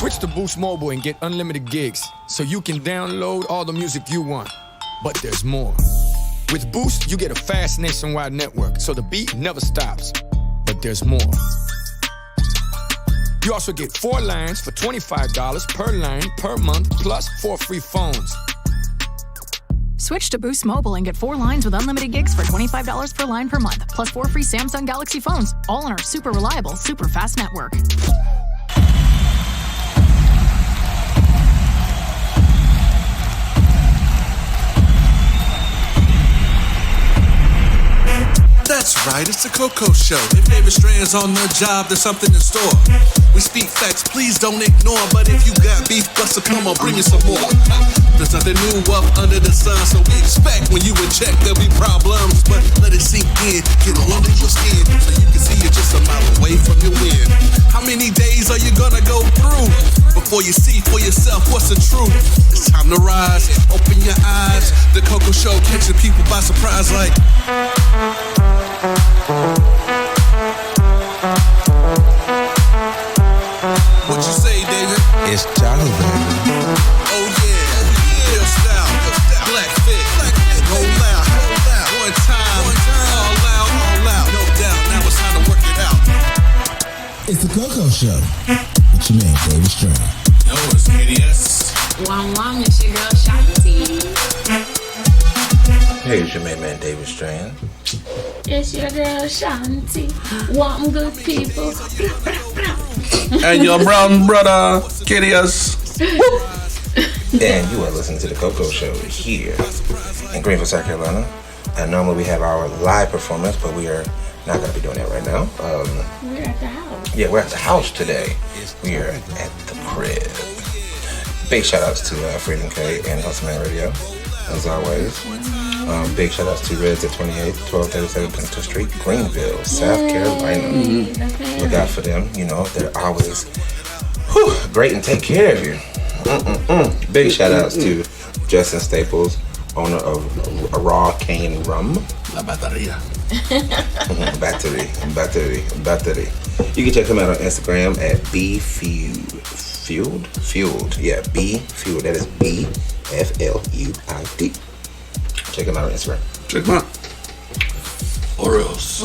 Switch to Boost Mobile and get unlimited gigs so you can download all the music you want. But there's more. With Boost, you get a fast nationwide network, so the beat never stops. But there's more. You also get 4 lines for $25 per line per month, plus 4 free phones. Switch to Boost Mobile and get 4 lines with unlimited gigs for $25 per line per month, plus 4 free Samsung Galaxy phones, all on our super reliable, super fast network. That's right, it's the Coco Show. If David Strand's on the job, there's something in store. We speak facts, please don't ignore. But if you got beef, Buster, come on, bring me some more. There's nothing new up under the sun, so we expect when you in check there'll be problems. But let it sink in, get under your skin, so you can see it just a mile away from your win. How many days are you gonna go through before you see for yourself what's the truth? It's time to rise, open your eyes. The Coco Show catching people by surprise like... What you say, David? It's Jolly, baby. Oh yeah, real style, black fit, go loud, one time, all out, no doubt. Now it's time to work it out. It's the Coco Show with your man David Strand. Yo, it's KDS. Wom, it's your girl Shanti. Hey, it's your man David Strand. It's your girl Shanti. Wom, good people. And your brown brother, KDS. And you are listening to the Coco Show here in Greenville, South Carolina. And normally we have our live performance, but we are not going to be doing that right now. We're at the house. Yeah, we're at the house today. We are at the crib. Big shout outs to Freedom K and Hustleman Radio, as always. Big shout outs to Reds at 28, 1237 Princeton Street, Greenville, South Carolina. Mm-hmm. Look out for them. You know, they're always great and take care of you. Big shout outs to Justin Staples, owner of Raw Cane Rum. La Bateria. Battery. You can check him out on Instagram at Fueled. Yeah, B Fueled. That is BFLUID. Check him out on Instagram. Check him out. Or else.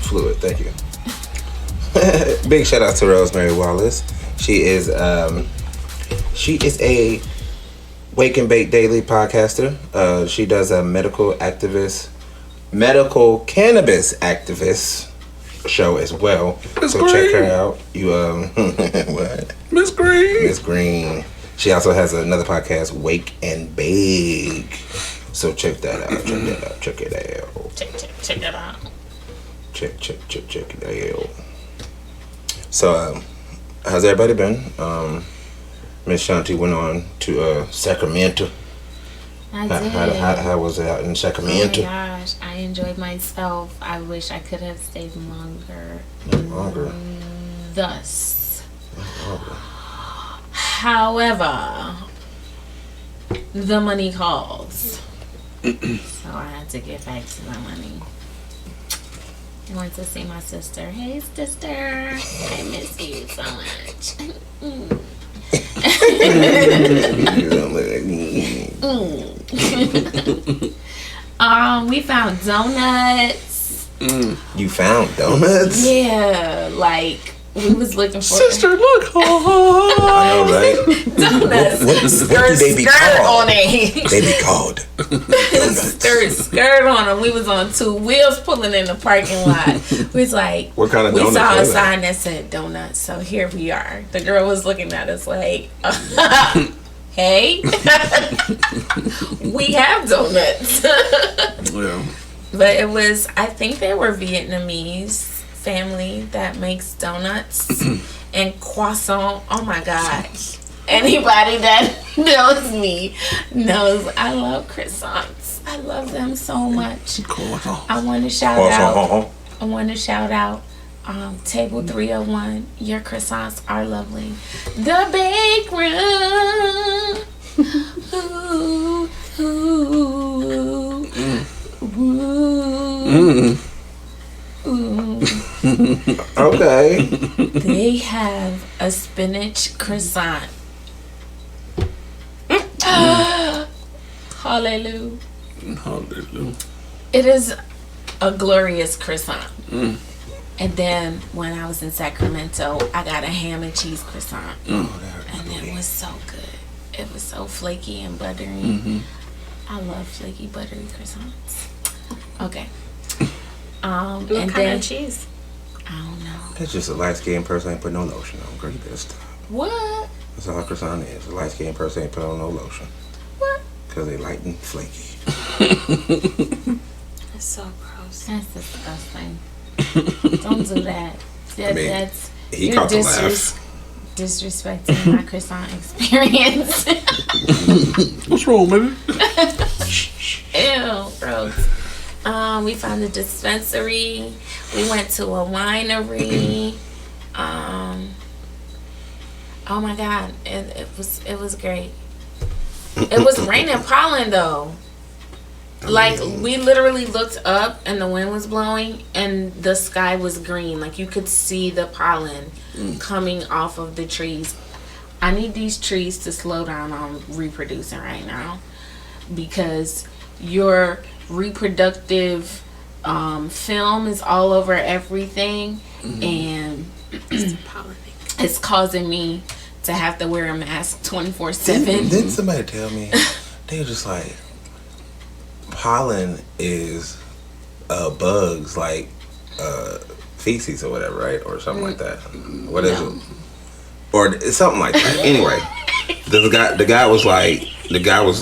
Fluid. Thank you. Big shout out to Rosemary Wallace. She is a Wake and Bake Daily podcaster. She does a medical cannabis activist show as well. So check her out. You what? Miss Green. She also has another podcast, Wake and Bake. So check that out. Check it out. Check it out. Check it out. So how's everybody been? Miss Shanti went on to Sacramento. I did. How was it out in Sacramento? Oh my gosh, I enjoyed myself. I wish I could have stayed longer. Thus. However, the money calls. So I had to get back to my money. I went to see my sister. Hey, sister. I miss you so much. We found donuts. You found donuts? Yeah, like we was looking for Sister, look. I know, right? donuts. What do they be called? On it. They be called donuts. skirt on them. We was on 2 wheels pulling in the parking lot. We was like, what kind of we donuts? saw a are sign that said donuts. So here we are. The girl was looking at us like, hey, we have donuts. Yeah. But it was, I think they were Vietnamese family that makes donuts and croissant. Oh my gosh. Anybody that knows me knows I love croissants. I love them so much. I want to shout out Table 301. Your croissants are lovely. The Bake Room. Ooh, ooh, ooh. Okay. They have a spinach croissant. Hallelujah. Hallelujah. It is a glorious croissant. And then when I was in Sacramento, I got a ham and cheese croissant. And it was so good. It was so flaky and buttery. I love flaky, buttery croissants. Okay. What and kind then of cheese? I don't know. That's just a light-skinned person ain't put no lotion on. Girl, you better stop. What? That's all a croissant is. A light-skinned person ain't put on no lotion. What? Because they light and flaky. That's so gross. That's disgusting. Don't do that. That's he you're caught the laugh. disrespecting my croissant experience. What's wrong, baby? Ew, gross. We found a dispensary. We went to a winery. Oh my God, it was great. It was raining pollen though. Like we literally looked up and the wind was blowing and the sky was green. Like you could see the pollen coming off of the trees. I need these trees to slow down on reproducing right now because your reproductive film is all over everything and it's causing me to have to wear a mask 24/7. Didn't somebody tell me they were just like pollen is bugs like feces or whatever, right? Or something like that. What is it? Or it's something like that. Anyway, the guy was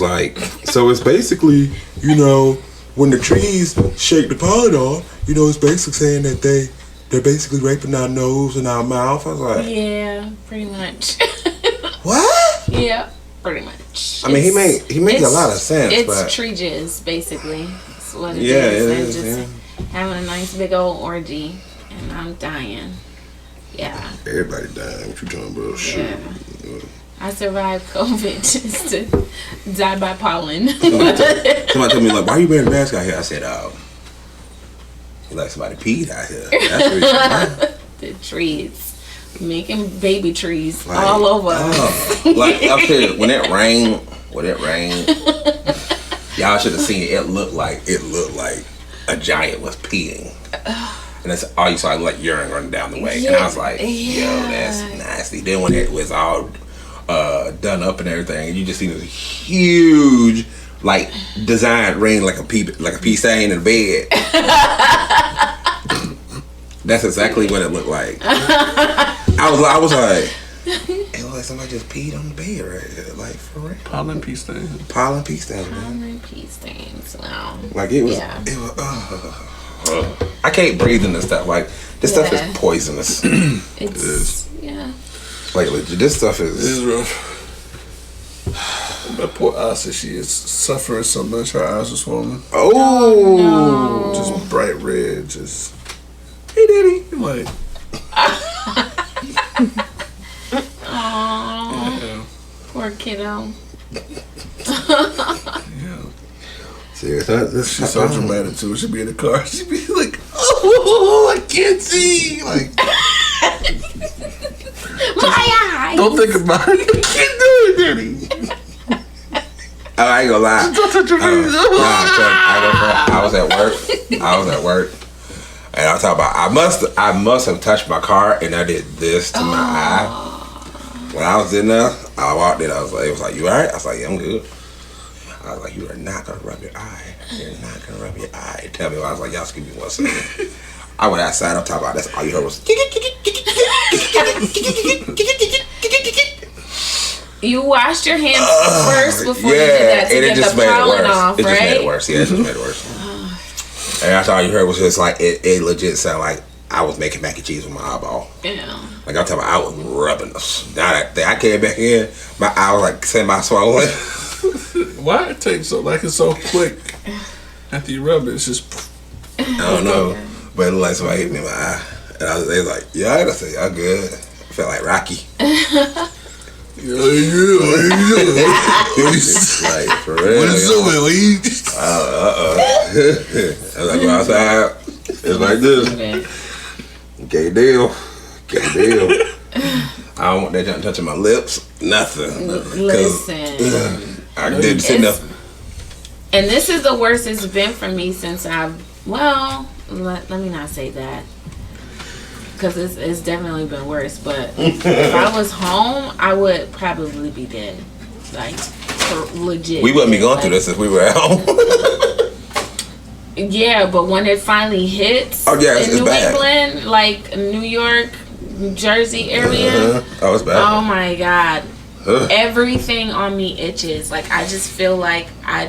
like, so it's basically, you know, when the trees shake the pollen off, you know, it's basically saying that they're basically raping our nose and our mouth. I was like, yeah, pretty much. What? Yeah, pretty much. I mean, he makes a lot of sense. It's but tree jizz, basically. That's what it yeah, is. it And is. just having a nice big old orgy, and I'm dying. Yeah. Everybody dying. What you talking about? Shit. I survived COVID just to die by pollen. Somebody told me, like, why are you wearing a mask out here? I said, like somebody peed out here. That's the reason. The trees. Making baby trees Like, all over. Like up here, when it rained, y'all should have seen it. It looked like a giant was peeing. And that's all you saw, like urine running down the way. And I was like, yo, that's nasty. Then when it was all done up and everything, you just see this huge, like, designed ring like a pea stain in the bed. That's exactly what it looked like. I was like, it looked like somebody just peed on the bed right here, like for real. Pollen pea stain. Pollen pea stain. Pollen pea stains. Wow. Like it was. Yeah. It was. I can't breathe in this stuff. Like this stuff is poisonous. It's yeah. Like legit, this stuff It is is. rough. My poor Asa, she is suffering so much. Her eyes are swollen. Oh. Just bright red. Just. Hey, Daddy. I'm like. Aww. Poor kiddo. Yeah. Serious. She's so dramatic too. She'd be in the car. She'd be like, "Oh, I can't see." Like, My eyes. don't think about it. You can't do it, Daddy. I ain't gonna lie. Don't touch your face. I was at work. And I was talking about I must have touched my car and I did this to my eye. When I was in there, I walked in, it was like, you alright? I was like, yeah, I'm good. I was like, you are not gonna rub your eye. You're not gonna rub your eye. Tell me why. I was like, y'all just give me 1 second. I went outside, I'm talking about that's all you heard was You washed your hands first before you did that to get the pollen off, It right? just made it worse. Yeah, it just made it worse. And that's all you heard was just like it legit sounded like I was making mac and cheese with my eyeball. Yeah. Like I'm talking about, I was rubbing this. Now that I came back in, my eye was like semi-swollen. Why it takes so like it's so quick? After you rub it, it's just. I don't know, but it looked like somebody hit me in my eye, and they was like, "Yeah," I said, "I'm good." I felt like Rocky. Like for real. What is doing? I was like, go outside. It's like this. Gay deal. I don't want that junk touching my lips. Nothing. Listen. I didn't say nothing. And this is the worst it's been for me since let me not say that. Because it's definitely been worse. But if I was home, I would probably be dead. Like, for legit. We wouldn't be going through this if we were at home. Yeah, but when it finally hits in New bad. England, like New York, New Jersey area. Oh, it's bad. Oh my God. Everything on me itches. Like, I just feel like I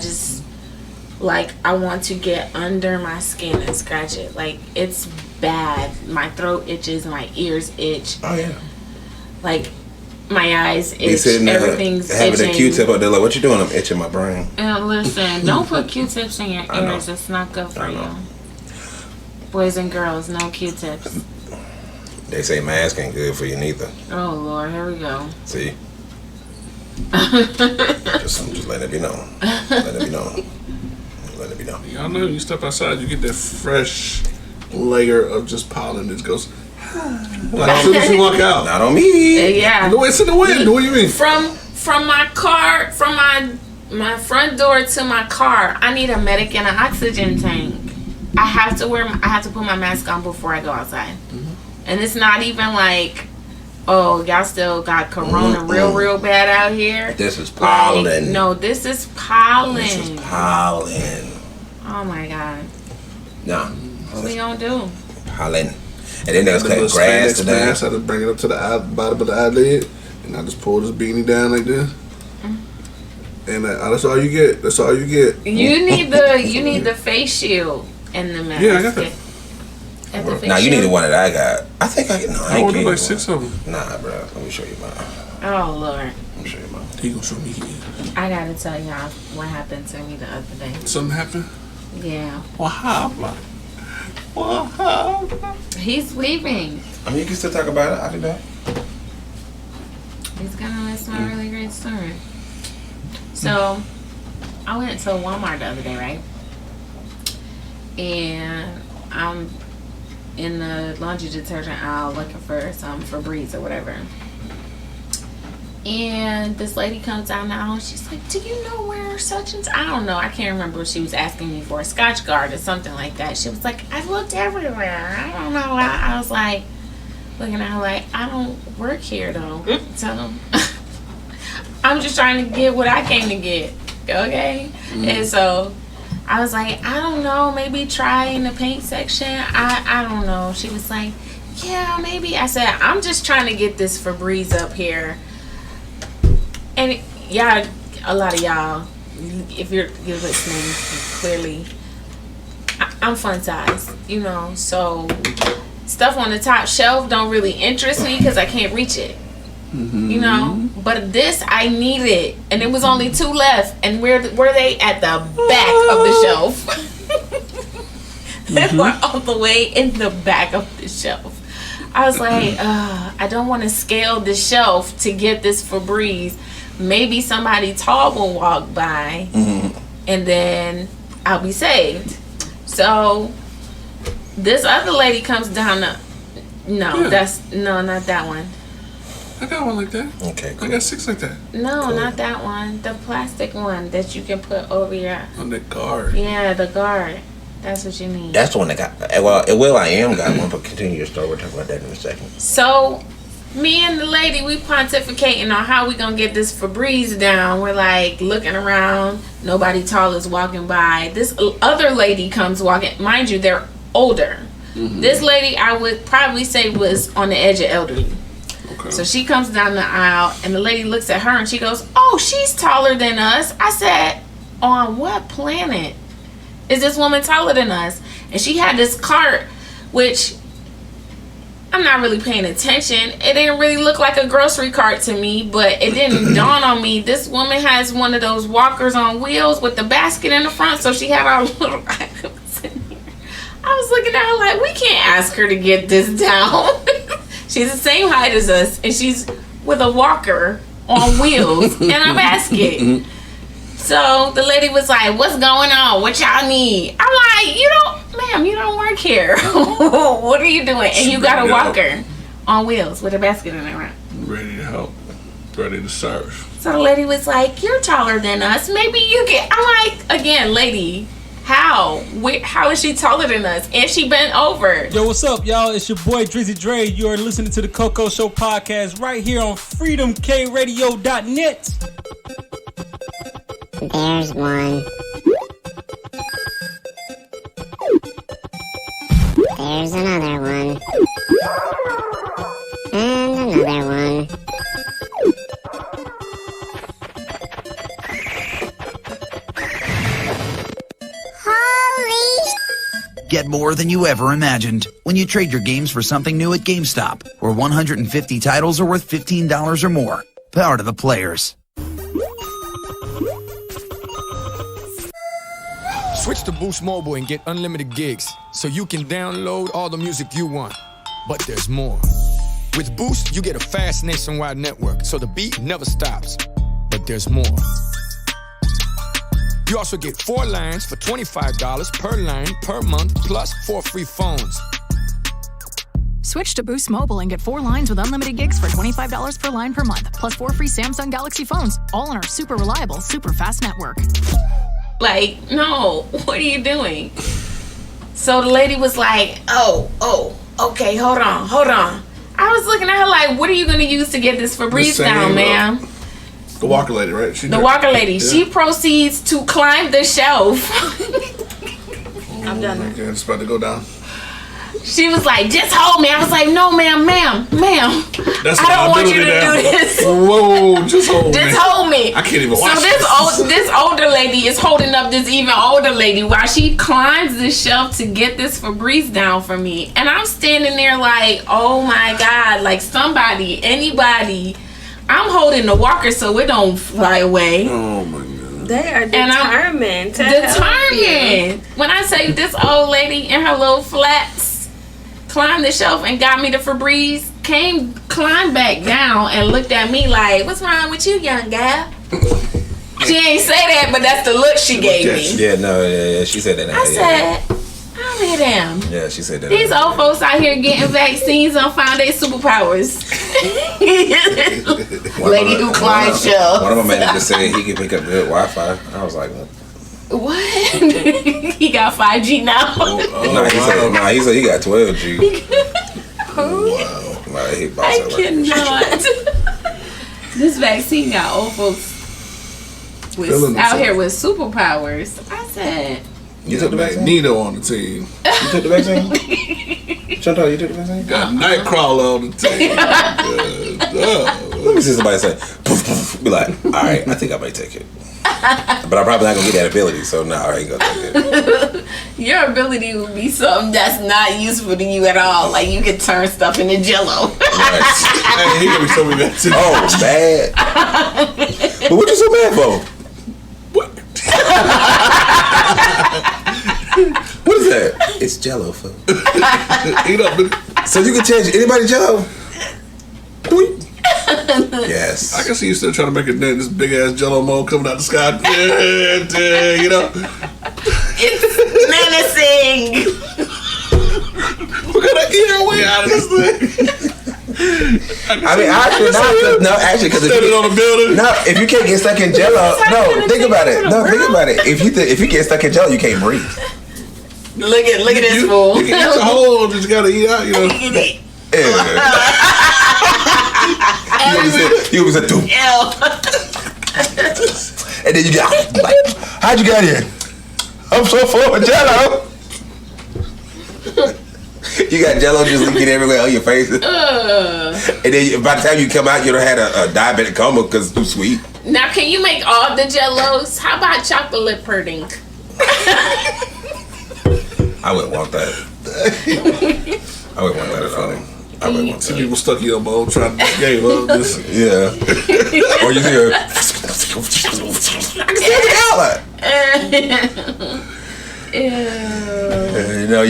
want to get under my skin and scratch it. Like, it's bad. My throat itches, my ears itch. Oh yeah. Like, my eyes itch. Everything's having itching. a Q-tip out there, like, what you doing? I'm itching my brain. Listen, don't put Q-tips in your ears. It's not good for you. Boys and girls, no Q-tips. They say mask ain't good for you neither. Oh Lord, here we go. See? just let it be known. Let it be known. Let it be known. Y'all know you step outside, you get that fresh layer of just pollen that goes. Like as soon as you walk out. Not on me. Yeah. No, it's in the wind. What do you mean? From my car, from my front door to my car, I need a medic and an oxygen tank. I have to put my mask on before I go outside. And it's not even like, oh, y'all still got corona real bad out here. This is pollen. Like, no, this is pollen. This is pollen. Oh my God. No. What we gonna do? Pollen. And then there's cutting grass today. I just bring it up to the bottom of the eyelid, and I just pull this beanie down like this. And that's all you get. That's all you get. You need the face shield and the mask. Yeah, I got that. Now you need the one that I got. I think I get. No, I ain't ordered getting like 6 of them. Nah, bro. Let me show you mine. Oh Lord. Let me show you mine. He gonna show me his. I gotta tell y'all what happened to me the other day. Something happened. Yeah. What happened? What happened? He's leaving. I mean, you can still talk about it. I'll do that. He's gonna listen to a really great story. So, I went to Walmart the other day, right? And I'm in the laundry detergent aisle looking for some Febreze or whatever. And this lady comes down the aisle and she's like, do you know where such and I don't know. I can't remember what she was asking me for, a Scotch Guard or something like that. She was like, I've looked everywhere. I don't know. I was like, looking at her like, I don't work here though. So I'm just trying to get what I came to get. Okay? And so I was like, I don't know, maybe try in the paint section. I don't know. She was like, yeah, maybe. I said, I'm just trying to get this Febreze up here. And y'all, a lot of y'all, if you're listening, clearly, I'm fun size, you know. So stuff on the top shelf don't really interest me because I can't reach it. You know, but this I needed, and it was only 2 left. And where were they? At the back of the shelf. They were all the way in the back of the shelf. I was like, I don't want to scale the shelf to get this Febreze. Maybe somebody tall will walk by, and then I'll be saved. So this other lady comes down. Not that one. I got one like that. Okay, cool. I got 6 like that. No, not that one. The plastic one that you can put over your. On the guard. Yeah, the guard. That's what you need. That's the one that got. Well, I am got one, but continue your story. We'll talk about that in a second. So, me and the lady, we pontificating on how we gonna get this Febreze down. We're like looking around. Nobody tall is walking by. This other lady comes walking. Mind you, they're older. This lady, I would probably say, was on the edge of elderly. Okay. So she comes down the aisle, and the lady looks at her, and she goes, "Oh, she's taller than us." I said, "On what planet is this woman taller than us?" And she had this cart, which I'm not really paying attention. It didn't really look like a grocery cart to me, but it didn't dawn on me. This woman has one of those walkers on wheels with the basket in the front, so she had our little items in here. I was looking at her like, we can't ask her to get this down. She's the same height as us, and she's with a walker on wheels and a basket. So the lady was like, "What's going on? What y'all need?" I'm like, "Ma'am, you don't work here. What are you doing?" And you got a walker on wheels with a basket in it, right? Ready to help. Ready to serve. So the lady was like, "You're taller than us. Maybe you can." I'm like, again, lady, how? How is she taller than us? And she bent over. Yo, what's up, y'all? It's your boy Drizzy Dre. You're listening to the Coco Show podcast right here on freedomkradio.net. There's one. There's another one. And another one. Get more than you ever imagined when you trade your games for something new at GameStop, where 150 titles are worth $15 or more. Power to the players. Switch to Boost Mobile and get unlimited gigs, so you can download all the music you want. But there's more. With Boost, you get a fast nationwide network, so the beat never stops. But there's more. You also get 4 lines for $25 per line per month, plus 4 free phones. Switch to Boost Mobile and get 4 lines with unlimited gigs for $25 per line per month, plus 4 free Samsung Galaxy phones, all on our super reliable, super fast network. Like, no, what are you doing? So the lady was like, oh, okay, hold on. I was looking at her like, what are you going to use to get this Febreze down, ma'am? The walker lady, right? The walker lady. Yeah. She proceeds to climb the shelf. I'm done. Okay, it's about to go down. She was like, just hold me. I was like, no, ma'am. That's I don't want you to do this. Whoa, just hold me. Just hold me. I can't even watch So this older lady is holding up this even older lady while she climbs the shelf to get this Febreze down for me. And I'm standing there like, oh my God, like somebody, anybody. I'm holding the walker so it don't fly away. Oh my God. They are determined. Determined. When I say this old lady in her little flats climbed the shelf and got me the Febreze, climbed back down and looked at me like, what's wrong with you, young gal? She ain't say that, but that's the look she gave me. Yeah, she said that. I said, I'll be damn. Yeah, she said that. These old folks out here getting vaccines and find their superpowers. Lady who climbed shelves. One of my managers said he could pick up good Wi-Fi. I was like, what? He got 5G now. He said he got 12G. Wow. I cannot. This vaccine got old folks out here with superpowers. I said. You took the vaccine? Nino on the team. You took the vaccine? Chantal, you took the vaccine? Got Nightcrawler on the team. Let me see somebody say, poof, poof, be like, all right, I think I might take it. But I'm probably not going to get that ability, so no, I ain't going to take it. Your ability would be something that's not useful to you at all. Like you could turn stuff into Jello. Right. Hey, he gonna be so mad too. Oh, bad. But what you so mad for? What? What is that? It's Jello, fool. So you can change anybody Jello? Yes. I can see you still trying to make a dent. This big ass Jello mold coming out the sky. You know. It's menacing. We're gonna eat our way out of this thing. Actually, because if you can't get stuck in Jello, think about it. If you get stuck in Jello, you can't breathe. Look at this fool. You can eat the whole, just gotta eat out, you know. You was a doom. And then you got like, how'd you get here? I'm so full of Jello. You got Jello just leaking everywhere on your face. And then by the time you come out, you don't have a diabetic coma because it's too sweet. Now, can you make all the Jellos? How about chocolate pudding? I wouldn't want that. I wouldn't want that at all. I wouldn't want that. People stuck in your mold trying to game up this. Yeah. Or you hear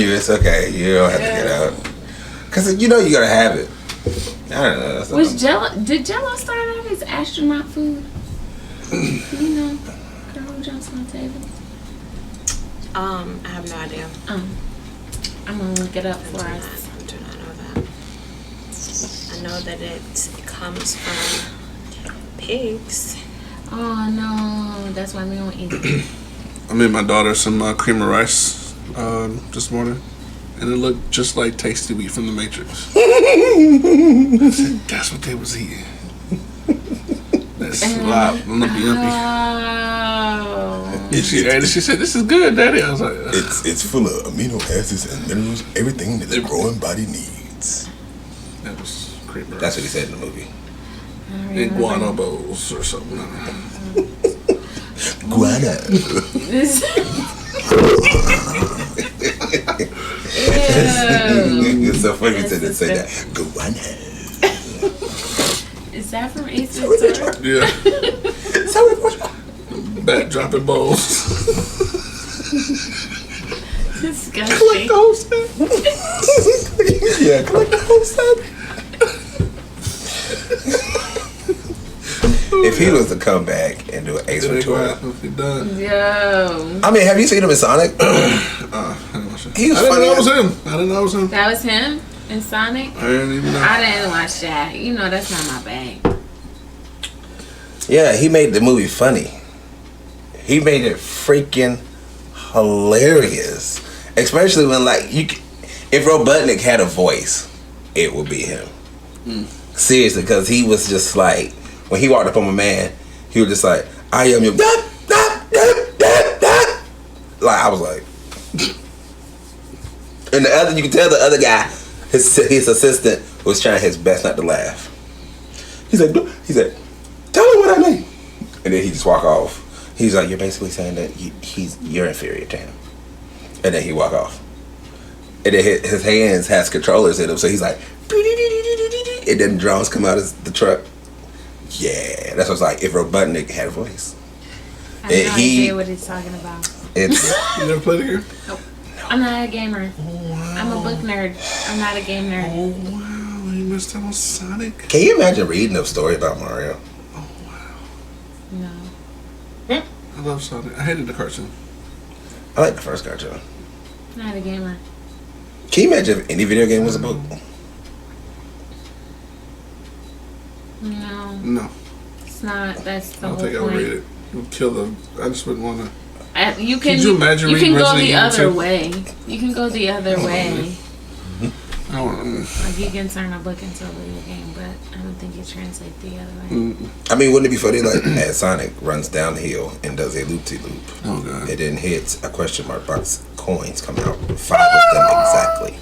it's okay. You don't have to get out. Because you know you gotta have it. I don't know. Did Jello start out as astronaut food? You know, girl. jumps on the table? I have no idea. I'm gonna look it up for us. I do not know that. I know that it comes from pigs. Oh no, that's why we don't eat it. I made my daughter some cream of rice this morning, and it looked just like Tasty Wheat from The Matrix. I said, that's what they was eating. That's a lot. I'm gonna be yumpy. She ate it. She said, "This is good, Daddy." I was like, It's full of amino acids and minerals, everything that a growing body needs. That was cream of rice. That's what he said in the movie. Iguana bowls or something. Guano. It's so funny you said to say that. Guano. Is that from Ace Ventura? Yeah. Bat dropping bowls. Disgusting. Collect the whole set. Yeah, collect the whole set. If he was to come back and do an Ace Ventura. Yo. I mean, have you seen him in Sonic? He was funny. That was him. I didn't know it was him. That was him in Sonic? I didn't even know. I didn't watch that. You know, that's not my bag. Yeah, he made the movie funny. He made it freaking hilarious. Especially when, like, if Robotnik had a voice, it would be him. Seriously, because he was just like, when he walked up on my man, he was just like, I am your... Like, I was like... And the other, you can tell the other guy, his assistant, was trying his best not to laugh. He said, tell him what I mean. And then he just walk off. He's like, you're basically saying that you're inferior to him. And then he walk off. And then his hands has controllers in them, so he's like, and then drums come out of the truck. Yeah, that's what it's like if Robotnik had a voice. I have no idea what he's talking about. You never played it here? Nope. I'm not a gamer. Oh, wow. I'm a book nerd. I'm not a game nerd. Oh, wow. You missed out on Sonic? Can you imagine reading a story about Mario? Oh, wow. No. I love Sonic. I hated the cartoon. I like the first cartoon. Not a gamer. Can you imagine if any video game was a book? No. No. It's not. That's the I whole don't think point. I would read it. It would kill them. I just wouldn't want to. You can. Could you imagine you can reading go Resident the Evil other 2? way. You can go the other way. I don't. Like you can turn a book into a video game, but I don't think you translate the other way. I mean, wouldn't it be funny like as Sonic runs down the hill and does a loop-de-loop? Oh, God. It then hits a question mark box. Coins come out. 5 of them exactly.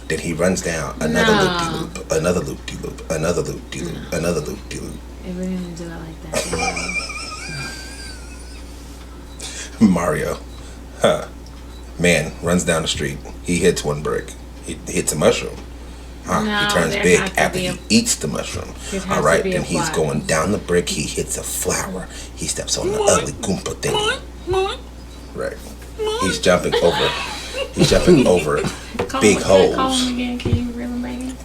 Then he runs down another loop-de-loop, another loop-de-loop, another loop-de-loop, another loop-de-loop. If we didn't do it like that. Mario. Man runs down the street. He hits one brick. He hits a mushroom. No, he turns there big has to after be he eats the mushroom. There has All to right, be then a he's plot. going down the brick. He hits a flower. He steps on the ugly Goomba thingy. Right. He's jumping over. He's jumping over big holes. Call him again. Can you reel him back in?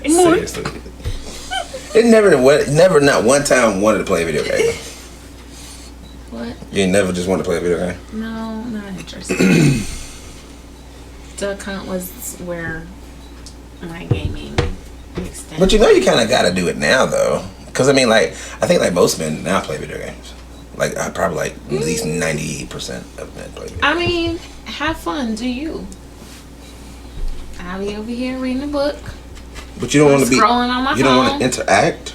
Seriously. It never not one time wanted to play a video game. What? You never just wanted to play a video game? No, not interested. The account was where my gaming extended. But you know you kind of got to do it now, though. Because, I mean, like, I think, like, most men now play video games. Like, I probably, like, at least 98% of men play video games. I mean, have fun, do you? I'll be over here reading a book. But you don't want to be... Scrolling on my You don't want phone. to interact?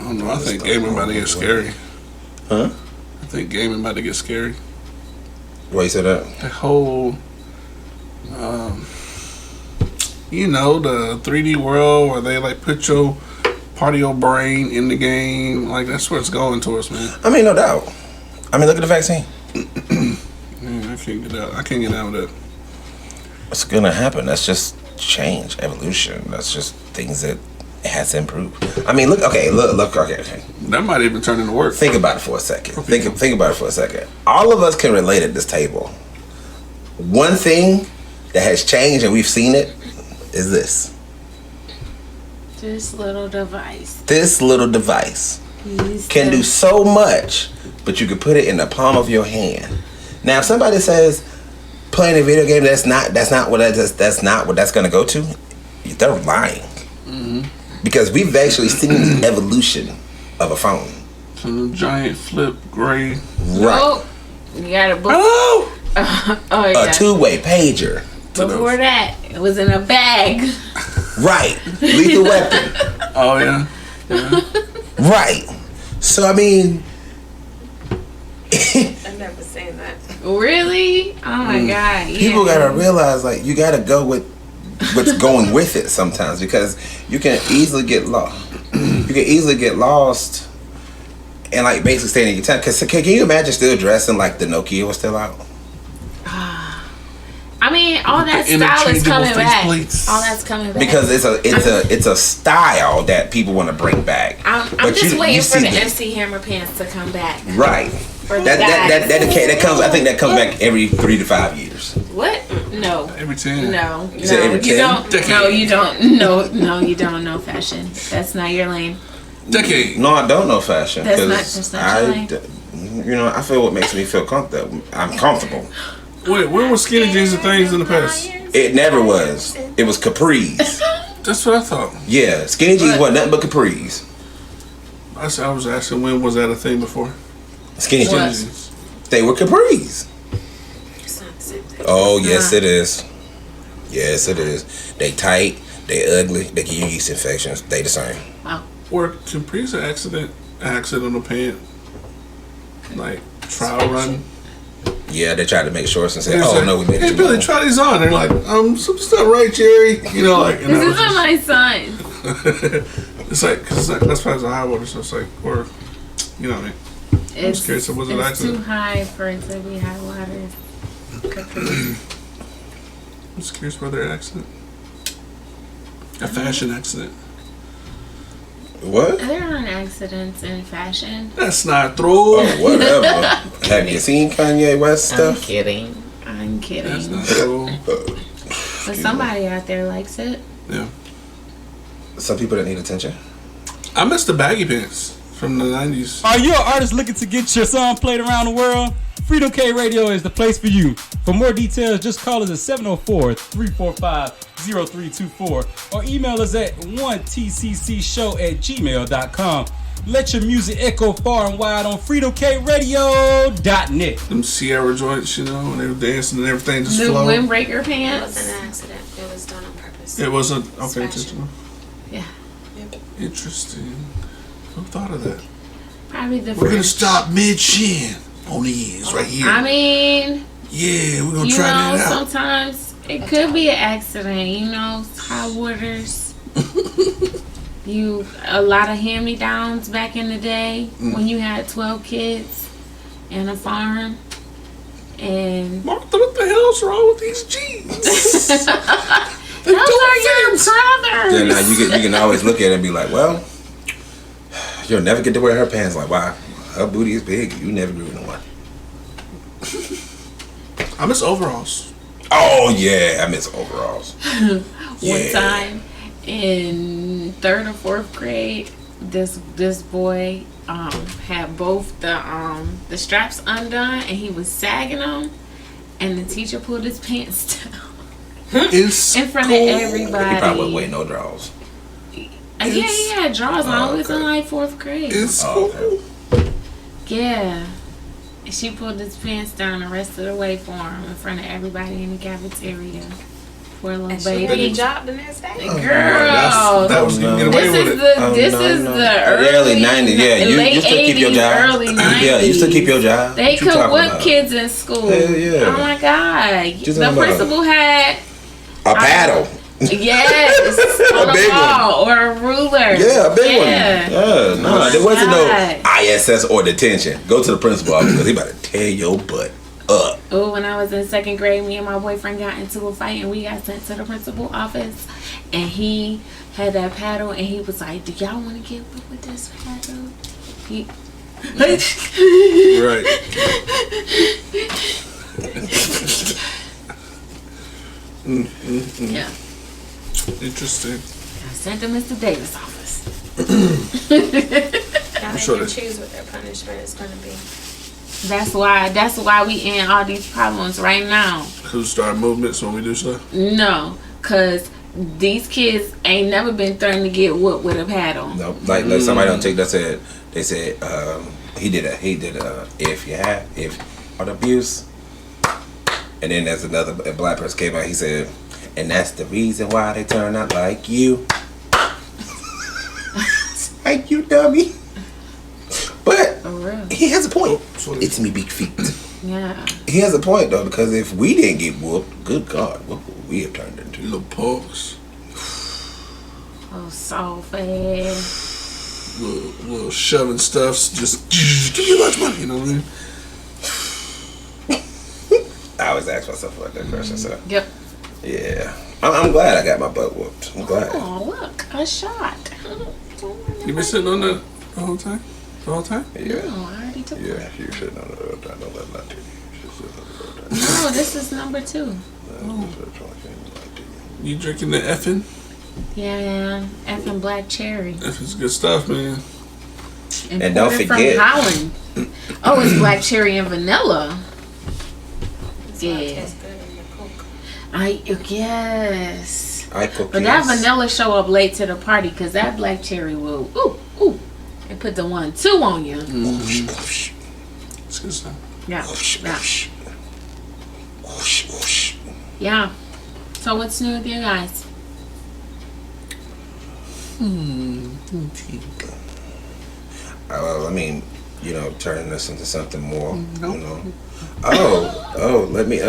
I don't know. I think gaming about to get scary. Huh? I think gaming about to get scary. Why you say that? The whole... you know, the 3D world where they, like, put your... part of your brain in the game. Like, that's where it's going towards, man. I mean, no doubt. I mean, look at the vaccine. Man, I can't get out. I can't get out with that. What's going to happen? That's just change, evolution. That's just things that has to improve. I mean, look, okay. That might even turn into work. Think about it for a second. Think about it for a second. All of us can relate at this table. One thing that has changed and we've seen it is this. This little device. This little device Used can to- do so much, but you can put it in the palm of your hand. Now, if somebody says playing a video game that's not what that's gonna go to, they're lying. Because we've actually seen the evolution of a phone. From the giant flip gray. Right. Oh, you got a book. Oh! Oh yeah. A two-way pager. Before that, it was in a bag. Right. Lethal weapon. Oh yeah. Right. So I mean, I've never seen that. Really? Oh my god. Yeah. people gotta realize, like, you gotta go with what's going with it sometimes, because you can easily get lost. You can easily get lost and like basically staying in your time. Cause can you imagine still dressing like the Nokia was still out? I mean, all that The style is coming interchangeable back. faceplates. All that's coming back. Because it's a style that people want to bring back. I'm But just you waiting for see the MC Hammer pants to come back. Right. For the That guys. comes. I think that comes back every 3 to 5 years. What? No. Every 10. No. You said every 10? You don't. Decade. No, you don't. No, you don't know fashion. That's not your lane. Decade. No, I don't know fashion. That's 'cause not just not your lane. I feel what makes me feel comfortable. I'm comfortable. Wait, when was skinny jeans and things in the past? It never was. It was capris. That's what I thought. Yeah, skinny jeans wasn't nothing but capris. I was asking, when was that a thing before? Skinny What? jeans. They were capris. It's not the same thing. Oh, yes, it is. Yes, it is. They tight. They ugly. They give you yeast infections. They the same. Were capris an accidental pant? Like, trial run? Yeah, they tried to make shorts and say, It's "Oh like, no, we made it hey, too Billy, long." try these on. They're like, something's not right, Jerry. You know, like, and This I was is my son. it's like, cause that's why it's a high water, so it's like, or, you know what I mean? It's, scared, so was it it's accident? too high for it to be high water. I'm just curious whether an accident. A fashion accident. What? There aren't accidents in fashion. That's not true. Oh, whatever. Have you seen Kanye West I'm stuff? kidding. I'm kidding. That's not true. But somebody out there likes it. Yeah. Some people that need attention. I miss the baggy pants from the 90s. Are you an artist looking to get your song played around the world? Freedom K Radio is the place for you. For more details, just call us at 704-345-0324 or email us at 1tccshow@gmail.com. Let your music echo far and wide on freedomkradio.net. Them Sierra joints, you know, and they were dancing and everything just The flowed. windbreaker It pants. wasn't an accident. It was done on purpose. It wasn't, okay, Fashion. intentional. Yeah. Interesting. Who thought of that? Probably the We're gonna French. stop mid-chin on the ends right here. I mean, Yeah, we're gonna you try know, that out. sometimes it could be an accident. You know, high waters. A lot of hand-me-downs back in the day when you had 12 kids and a farm. And Martha, what the hell's wrong with these jeans? those are your brothers. Then now you can always look at it and be like, well, you'll never get to wear her pants. Like, why? Her booty is big. You never grew in one. I miss overalls. Oh yeah, I miss overalls. One time in 3rd or 4th grade, this boy had both the straps undone and he was sagging them, and the teacher pulled his pants down in front of everybody. He probably wouldn't wear no drawers. Yeah, he had drawers on. We was in like 4th grade. Okay. Yeah. And she pulled his pants down the rest of the way for him in front of everybody in the cafeteria. Poor little And she did a baby. job the next day. Girl, That was you can get away this with is it. the early 90s. Yeah, late you still keep your 80s, job. early 90s. Yeah, you still keep your job. They What you could talking whip about? kids in school. Hell yeah. Oh my God. you The talking about? principal had A paddle. yes on a big wall or a ruler. Yeah, a big one. Yeah. Yeah, no, Oh there my wasn't God. no ISS or detention. Go to the principal office because he about to tear your butt up. Oh, when I was in 2nd grade, me and my boyfriend got into a fight and we got sent to the principal office. And he had that paddle and he was like, "Do y'all want to get whipped with this paddle?" He Right. yeah. Interesting. I sent to Mr. Davis' office. Now they can choose what their punishment is going to be. That's why we in all these problems right now. Who start movements when we do stuff? No, cause these kids ain't never been threatened to get whooped with a paddle. No, like somebody on TikTok said, they said he did if abuse, and then there's a black person came out. He said, and that's the reason why they turn out like you, like you, dummy. But he has a point. It's me, big feet. Yeah. He has a point though, because if we didn't get whooped, good God, what would we have turned into? Little pokes. Oh, so fast. Little shoving stuffs. Just give me lunch money. You know what I mean? I always ask myself about that question. So. Yep. Yeah. I'm glad I got my butt whooped. I'm glad. Oh, look, a shot. You been sitting on that the whole time? The whole time? Yeah. No, I already took one. Yeah, you sitting on the whole time. Don't let that to you. No, this is number 2. You drinking the effing? Yeah, man. Effing black cherry. Effing's good stuff, man. And don't forget. From Holland. Oh, it's black cherry and vanilla. Yeah. Yes. But that vanilla show up late to the party because that black cherry will and put the 1-2 on you. It's good stuff. Yeah. Yeah. So what's new with you guys? I mean, turning this into something more, let me, I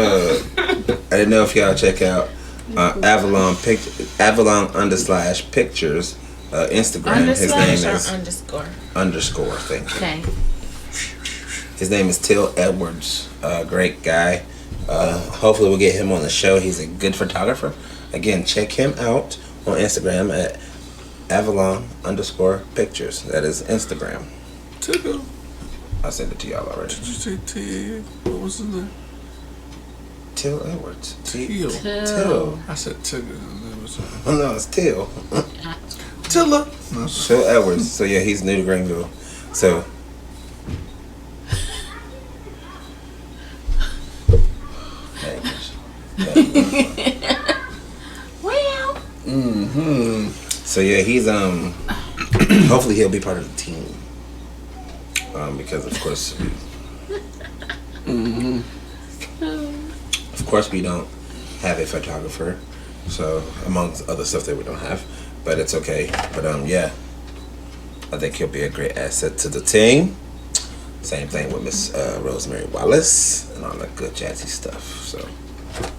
didn't know if y'all check out Avalon _pictures Instagram. His name is underscore. Thank you. Okay. His name is Till Edwards. Great guy. Hopefully we'll get him on the show. He's a good photographer. Again, check him out on Instagram at Avalon _pictures. That is Instagram. Tigger. I sent it to y'all already. Did you say T? What was his name? Till Edwards. Till. I said Tigger. Oh no, it's Till. Tilla. Till Edwards. So yeah, he's new to Greenville. So. Well. So yeah, he's hopefully he'll be part of the team. Because of course of course we don't have a photographer. So amongst other stuff that we don't have. But it's okay. But yeah. I think he'll be a great asset to the team. Same thing with Miss Rosemary Wallace and all that good jazzy stuff. So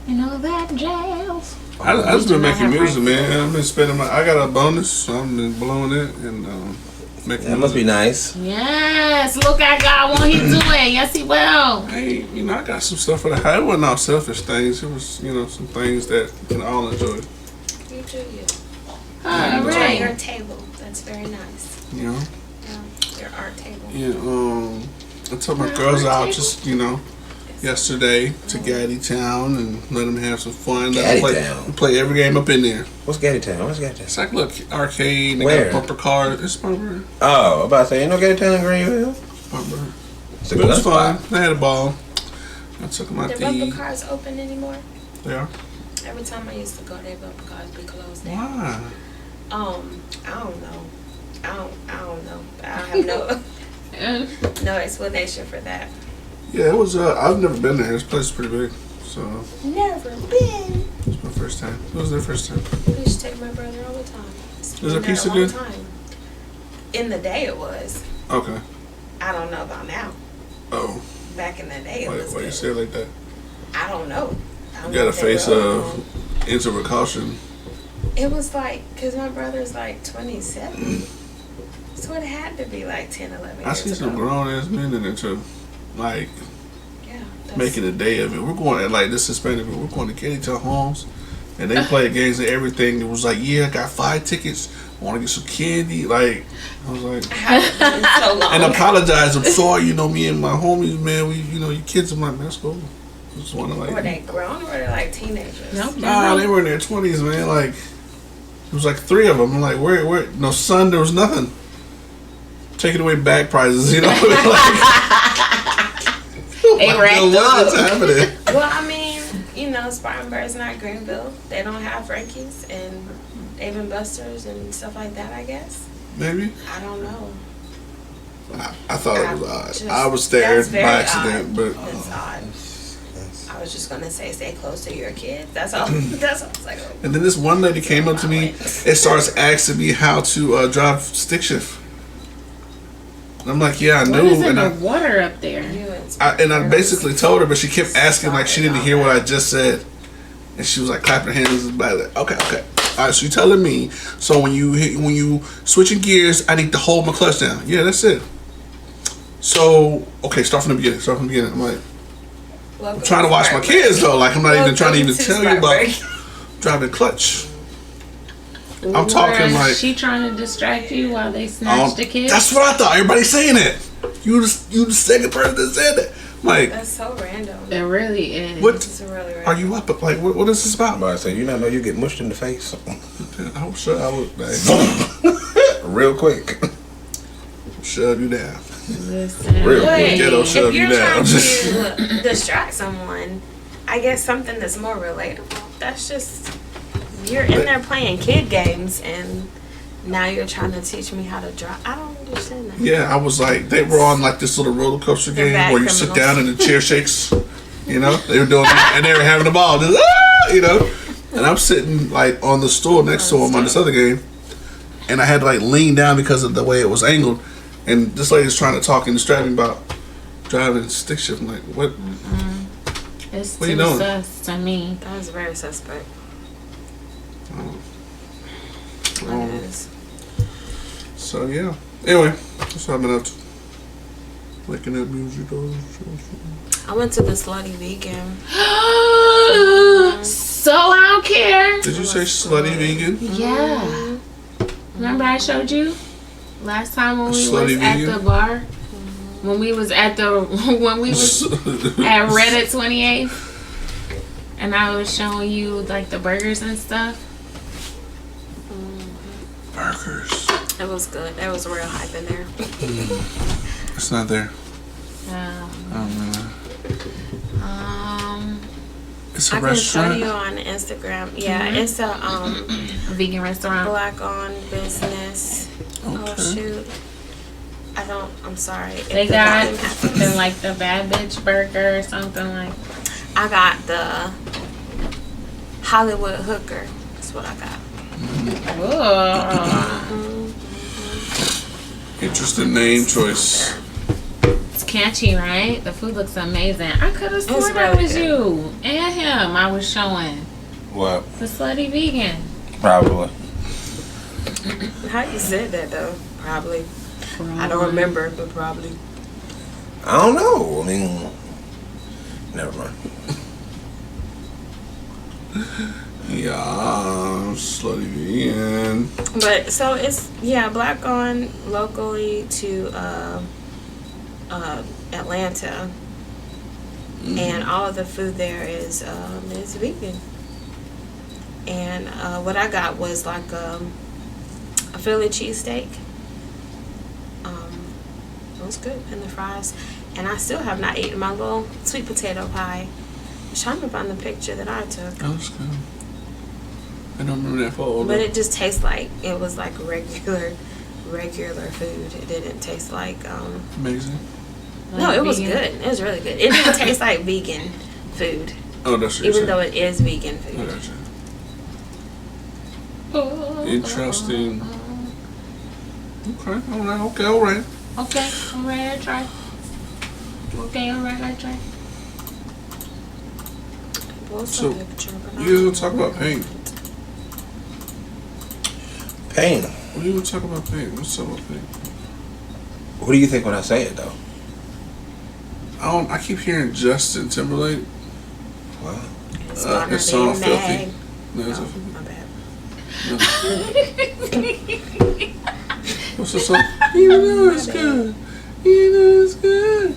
You know that jazz. I just been making music, man. I've been spending I got a bonus, so I've been blowing it and making that must be nice. Yes, look, I got one he's doing. Yes, he will. Hey, I got some stuff for the house. It wasn't all selfish things. It was, some things that we can all enjoy. You do you. All right. Your table. That's very nice. Yeah, your art table. Yeah, I took my girls out just, yesterday to Gaddy Town and let them have some fun. Gaddy Play every game up in there. What's Gaddy Town? It's like, look, arcade. They Where? got bumper cars. It's bumper. Oh, I'm about to say, ain't no Gaddy Town in Greenville? Bumper. It's a It good was spot. fun. They had a ball. I took them out The to bumper eat. cars open anymore? Yeah. Every time I used to go, their bumper cars be closed down. Why? I don't know. I don't know. I have no explanation for that. Yeah, it was. I've never been there. This place is pretty big, so Never been. it's my first time. It was their first time. I used to take my brother all the time. Was it pizza good? In the day it was. Okay. I don't know about now. Oh. Back in the day it was Why you good. say it like that? I don't know. You got a face of into caution. It was like, because my brother's like 27. So it had to be like 10, 11 years I see some ago. grown ass men in there too. Like, Yeah, making a day of it. We're going at like this Hispanic people. We're going to Katy Town homes, and they play games and everything. It was like, yeah, I got 5 tickets. I want to get some candy. Like, I was like, so long. and apologize. I'm sorry. Me and my homies, man. We, you kids. I'm like, man, that's cool. Just want to like. Were they grown or were they like teenagers? Nope. Nah, they were in their 20s, man. Like, It was like 3 of them. I'm like, where? No, son, there was nothing. Taking away bag prizes, you know? They racked up. What's happening? Well, I mean, you know, Spartanburg's not Greenville. They don't have Frankie's and Dave and Buster's and stuff like that, I guess. Maybe. I don't know. I thought it was odd. I was there by accident, but it's odd. I was just gonna say, stay close to your kids. That's all. That's all I was like. Oh. And then this one lady came up to me and starts asking me how to drive stick shift. And I'm like, yeah, I knew. What is in and the water up there? I basically told her, but she kept asking like she didn't hear what I just said, and she was like clapping her hands and like, okay. All right, so you're telling me, so when you switching gears, I need to hold my clutch down. Yeah, that's it. So, okay, start from the beginning. I'm like, I'm trying to watch my kids though. Like, I'm not even trying to even tell you about driving clutch. I'm talking like she trying to distract you while they snatch the kids. That's what I thought. Everybody's saying it. You the second person that said it. Like, that's so random. It really is. What it's really random. are you up? Like, what is this about? I say, you not know you get mushed in the face. I'm sure I would. Real quick. Shove you down. Listen, Real quick. Ghetto shove if you you're down. trying to distract someone, I guess something that's more relatable. That's just, you're in there playing kid games and now you're trying to teach me how to drive. I don't understand that. Yeah, I was like, they were on like this little roller coaster game where you sit down and the chair shakes. You know, they were doing that and they were having the ball, just, you know. And I'm sitting like on the stool next to them on this other game, and I had to like lean down because of the way it was angled. And this lady's trying to talk and distract me about driving stick shift. I'm like, what? It's what are you too doing? sus to me. That is very suspect. It is. So yeah. Anyway, that's what I've been up to. Making that music. I went to the Slutty Vegan. So I don't care. Did you say slutty vegan? Yeah. Remember I showed you last time when we was Slutty at vegan? the bar? When we was at the at Reddit 28th, and I was showing you like the burgers and stuff. Burgers. It was good. There was real hype in there. It's not there. It's a restaurant. I can show you on Instagram. Yeah, it's a vegan restaurant. Black-owned business. Okay. Oh shoot. I'm sorry. They got something like the bad bitch burger or something like. I got the Hollywood hooker. That's what I got. Interesting name choice. It's catchy, right? The food looks amazing. I could have sworn that really was good. you and him. I was showing What? the slutty vegan. Probably. How you said that though? Probably. I don't remember, but probably. I don't know. I mean, never mind. Yeah, slutty vegan. But so it's black owned locally to Atlanta, and all of the food there is vegan. And what I got was like a Philly cheesesteak. It was good, and the fries. And I still have not eaten my little sweet potato pie. I'm trying to find the picture that I took. Oh, that's good. I don't remember that photo. But it just tastes like it was like regular food. It didn't taste like Amazing. no, it was vegan. good. It was really good. It didn't taste like vegan food, Oh, that's what even you're though it is vegan I food. gotcha. Interesting. Okay, all right. Okay, I'm ready to try. Okay, I'm ready to try. So, you gonna talk about pain? Pain. What are you gonna talk about pain? What's up about pain? What do you think when I say it though? I keep hearing Justin Timberlake. Wow. His song Filthy. No, it's My bad. What's the song? You know it's good. You know it's good.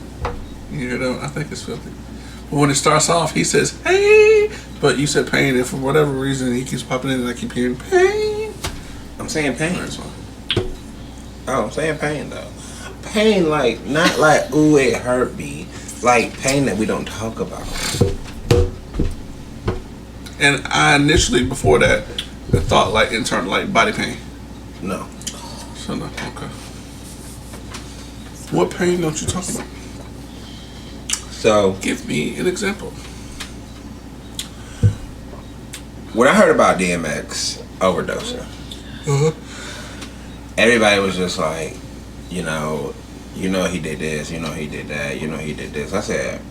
You hear that? I think it's Filthy. But when it starts off, he says, hey! But you said pain, and for whatever reason, he keeps popping in, and I keep hearing pain. I'm saying pain. That's fine. Oh, I'm saying pain though. Pain, like not like ooh it hurt me, like pain that we don't talk about. And I initially before that thought like internal like body pain. No. So no, okay. What pain don't you talk about? So Give me an example. when I heard about DMX overdosing, everybody was just like, you know he did this, he did that, he did this. I said,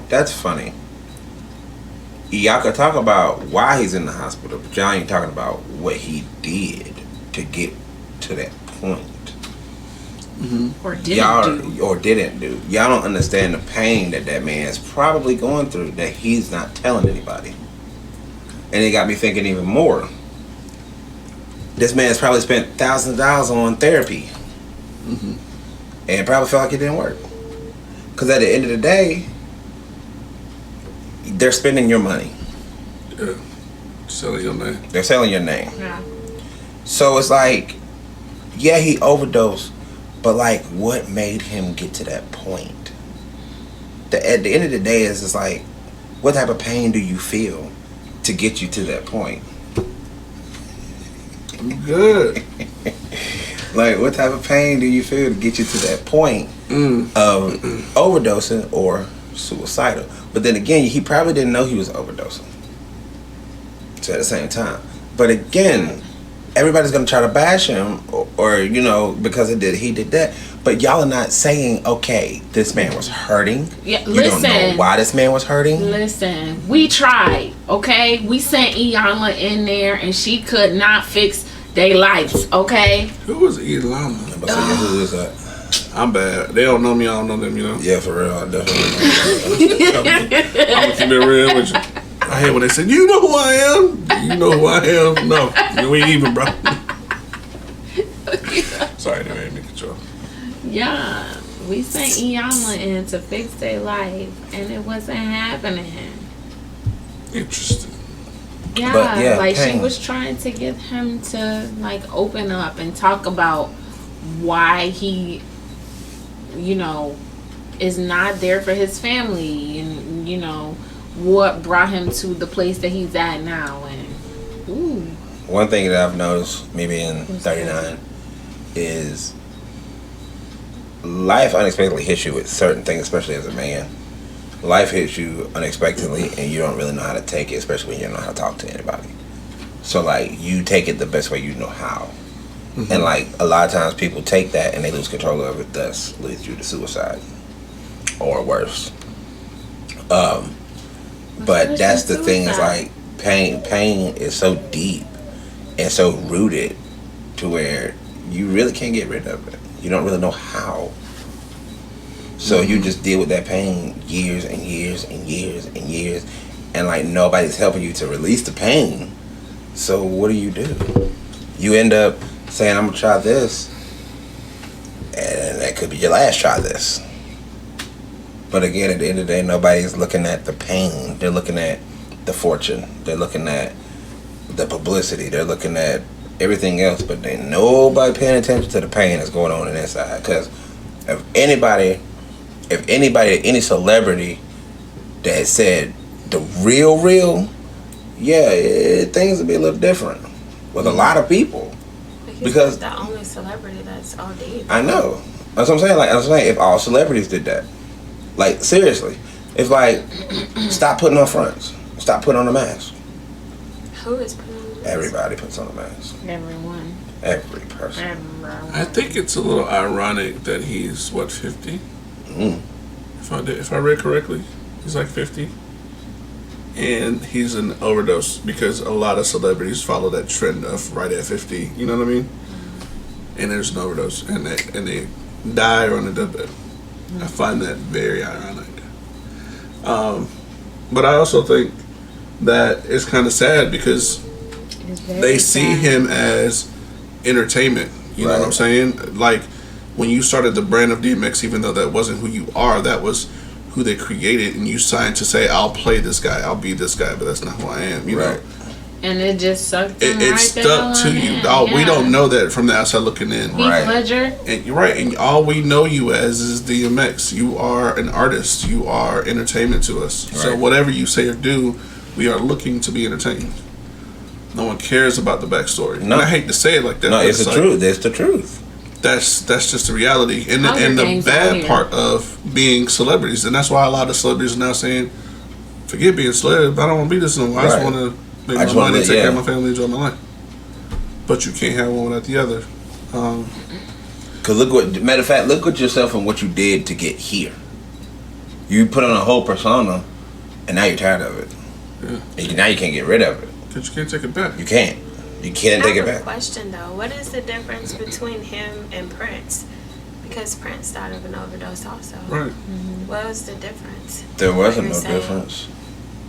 that's funny. Y'all could talk about why he's in the hospital, but y'all ain't talking about what he did to get to that point. Or didn't do. Y'all don't understand the pain that man's probably going through that he's not telling anybody. And it got me thinking even more. This man's probably spent thousands of dollars on therapy. And probably felt like it didn't work. Because at the end of the day, they're spending your money. Yeah. Selling your name. They're selling your name. Yeah. So it's like, yeah, he overdosed, but like, what made him get to that point? At the end of the day, it's just like, what type of pain do you feel to get you to that point? I'm good. Like, what type of pain do you feel to get you to that point of overdosing or suicidal? But then again, he probably didn't know he was overdosing. So at the same time. But again, everybody's going to try to bash him or because he did that. But y'all are not saying, okay, this man was hurting. Yeah, you don't know why this man was hurting. Listen, we tried, okay? We sent Iyanla in there and she could not fix their lives, okay? Who was Iyanla? Who is that? I'm bad. They don't know me, I don't know them, Yeah, for real, I definitely I'm gonna keep it real with you. I hate when they say, you know who I am? You know who I am? No, we ain't even, bro. Sorry, they made me control. Yeah, we sent Iyanla in to fix their life and it wasn't happening. Interesting. Yeah, But, yeah, like pain. she was trying to get him to like open up and talk about why he, is not there for his family and, what brought him to the place that he's at now. And, ooh. One thing that I've noticed, me being 39, is life unexpectedly hits you with certain things, especially as a man. Life hits you unexpectedly and you don't really know how to take it, especially when you don't know how to talk to anybody. So like you take it the best way you know how. And like a lot of times people take that and they lose control of it, thus leads you to suicide or worse. But that's the thing, is like pain is so deep and so rooted to where you really can't get rid of it. You don't really know how. So you just deal with that pain years and years and years and years, and like nobody's helping you to release the pain. So what do? You end up saying, I'm gonna try this, and that could be your last try this. But again, at the end of the day, nobody's looking at the pain. They're looking at the fortune. They're looking at the publicity. They're looking at everything else, but they nobody paying attention to the pain that's going on inside. Because if anybody, any celebrity that said the real, yeah, things would be a little different with a lot of people. Because the only celebrity that's all dead. I know. That's what I'm saying. Like I'm saying, if all celebrities did that, like seriously, it's like stop putting on fronts, stop putting on a mask. Who is putting on a mask? Everybody puts on a mask. Everyone. Every person. Everyone. I think it's a little ironic that he's 50. If I read correctly, he's like 50, and he's an overdose because a lot of celebrities follow that trend of right at 50. You know what I mean? And there's an overdose, and they die on the deathbed. I find that very ironic. But I also think that it's kind of sad because they see him as entertainment. You know what I'm saying? Like when you started the brand of DMX, even though that wasn't who you are, that was who they created, and you signed to say, I'll play this guy, I'll be this guy, but that's not who I am, you know? And it just sucked him It right stuck to there. you. Oh, we don't know that from the outside looking in. Heath Ledger. And you're right. And all we know you as is DMX. You are an artist. You are entertainment to us. Right. So whatever you say or do, we are looking to be entertained. No one cares about the backstory. No. And I hate to say it like that. No, it's the truth. It's the truth. That's just the reality. And the bad part of being celebrities. And that's why a lot of celebrities are now saying, forget being celeb. I don't want to be this no more. I just want to make my money, take care of my family, enjoy my life. But you can't have one without the other. Cause look at yourself and what you did to get here. You put on a whole persona, and now you're tired of it. Yeah. And now you can't get rid of it. Cause you can't take it back. You can't. You can't take it back. I have a question though. What is the difference between him and Prince? Because Prince died of an overdose also. Right. Mm-hmm. What was the difference? There wasn't no difference.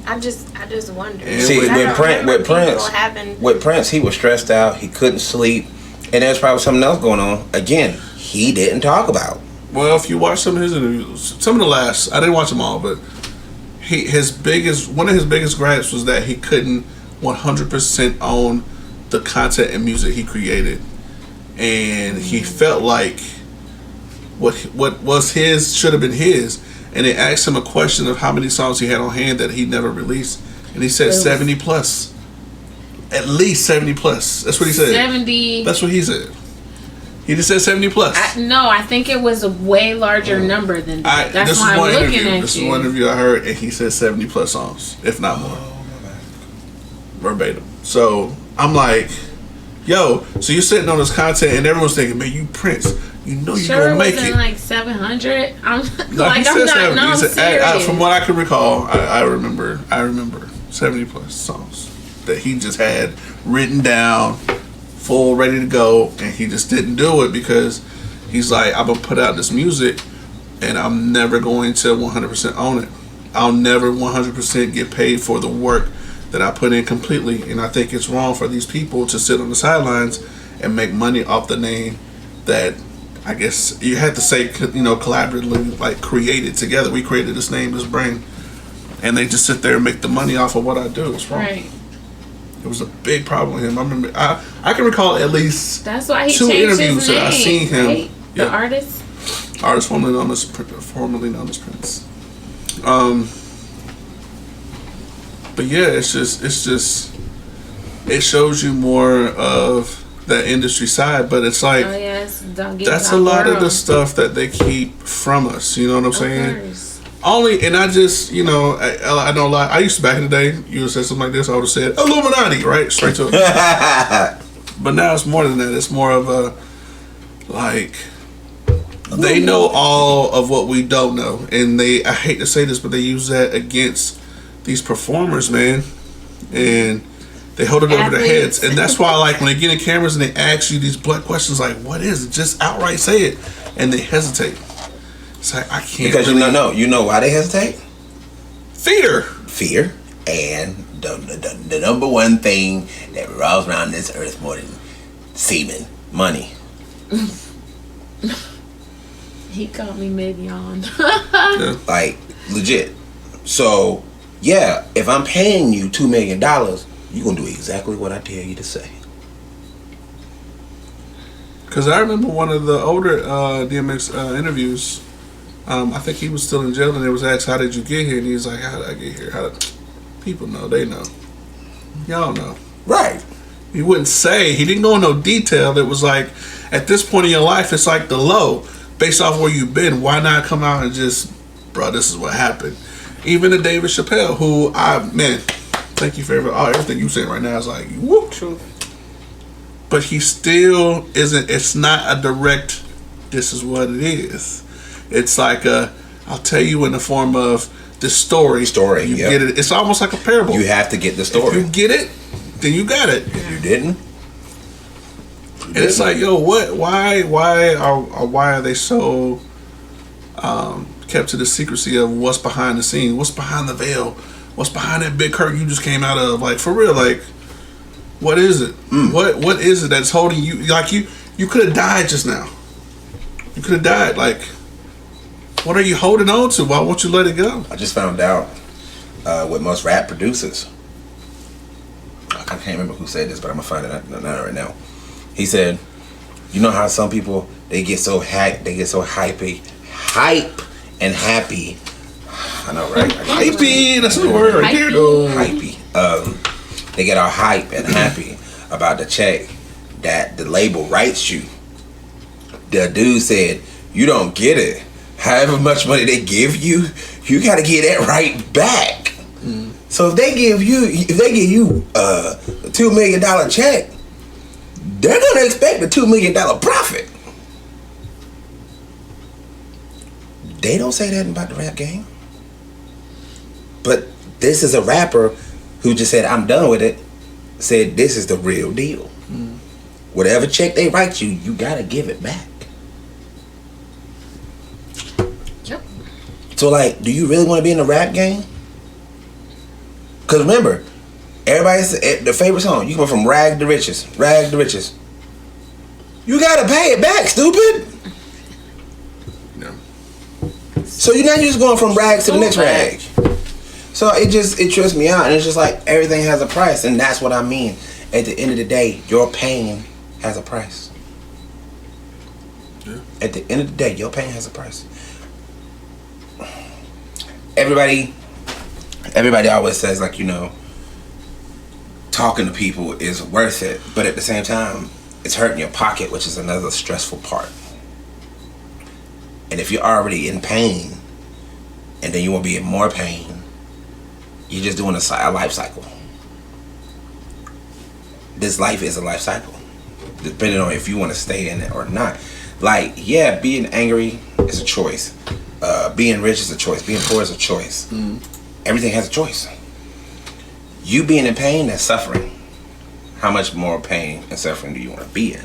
I just wondered. See, with Prince, he was stressed out. He couldn't sleep, and there's probably something else going on. Again, he didn't talk about. Well, if you watch some of his interviews, some of the last, I didn't watch them all, but one of his biggest gripes was that he couldn't 100% own the content and music he created, and he felt like what was his should have been his. And they asked him a question of how many songs he had on hand that he never released, and he said 70 plus, at least 70 plus. That's what he said. 70. That's what he said. He just said 70 plus. I think it was a way larger number than that. That's why I'm looking at you. This is one interview I heard, and he said 70 plus songs, if not more. Verbatim. So I'm like, yo, so you're sitting on this content, and everyone's thinking, man, you Prince. You know you're gonna make it. Like 700. I'm no, like, I'm not. No, I'm serious. From what I can recall, I remember 70 plus songs that he just had written down, full, ready to go, and he just didn't do it because he's like, I'm gonna put out this music, and I'm never going to 100% own it. I'll never 100% get paid for the work that I put in completely, and I think it's wrong for these people to sit on the sidelines and make money off the name that. I guess you had to say, collaboratively, like created together. We created this name, this brand, and they just sit there and make the money off of what I do. It's wrong. Right. It was a big problem with him. I remember, I can recall at least that's why he 2 interviews that I seen him. Right? The artist formerly known as Prince. But yeah, it's just it shows you more of that industry side, but it's like that's a lot of the stuff that they keep from us. You know what I'm saying? Only, and I just, I know a lot. I used to back in the day. You would say something like this, I would have said Illuminati, right, straight to it. But now it's more than that. It's more of a like they know all of what we don't know, and I hate to say this, but they use that against these performers, man, and. They hold it over their heads, and that's why, like, when they get in cameras and they ask you these blunt questions, like, "What is it?" Just outright say it, and they hesitate. It's like I can't. Because you know why they hesitate? Fear, and the number one thing that revolves around this earth more than semen, money. He caught me mid-yawn. Like legit. So yeah, if I'm paying you $2 million. You're going to do exactly what I tell you to say. Because I remember one of the older DMX interviews. I think he was still in jail, and they was asked, how did you get here? And he was like, how did I get here? People know. They know. Y'all know. Right. He wouldn't say. He didn't go into no detail. It was like, at this point in your life, it's like the low. Based off where you've been, why not come out and just, bro, this is what happened. Even to David Chappelle, who thank you for everything you saying right now. Is like, whoop. True. But he still isn't. It's not a direct. This is what it is. It's like I'll tell you in the form of this story. You get it. It's almost like a parable. You have to get the story. If you get it, then you got it. If you didn't, and it's like, yo, what? Why are they so kept to the secrecy of what's behind the scene? What's behind the veil? What's behind that big curtain you just came out of? Like, for real, like, what is it? What is it that's holding you? Like, you could have died just now. You could have died. Like, what are you holding on to? Why won't you let it go? I just found out with most rap producers, I can't remember who said this, but I'm gonna find it out right now. He said, "You know how some people they get so hype and happy." I know, right? Hypey, that's the word right there, though. Hypey. They get all hype and happy about the check that the label writes you. The dude said, "You don't get it. However much money they give you, you gotta get that right back." So if they give you a $2 million check, they're gonna expect a $2 million profit. They don't say that about the rap game. But this is a rapper who just said, "I'm done with it." Said, "This is the real deal. Whatever check they write you, you gotta give it back." Yep. So like, do you really want to be in the rap game? Because remember, everybody's the favorite song. You go from rag to riches, rag to riches. You gotta pay it back, stupid. Yeah. So you're not just going from rag to the next rag. So it trips me out, and it's just like everything has a price, and that's what I mean. At the end of the day, your pain has a price. Yeah. At the end of the day, your pain has a price. Everybody always says, like, talking to people is worth it, but at the same time, it's hurting your pocket, which is another stressful part. And if you're already in pain, and then you want to be in more pain, you're just doing a life cycle. This life is a life cycle, depending on if you want to stay in it or not. Like, yeah, being angry is a choice. Being rich is a choice. Being poor is a choice. Everything has a choice. You being in pain, that's suffering. How much more pain and suffering do you want to be in?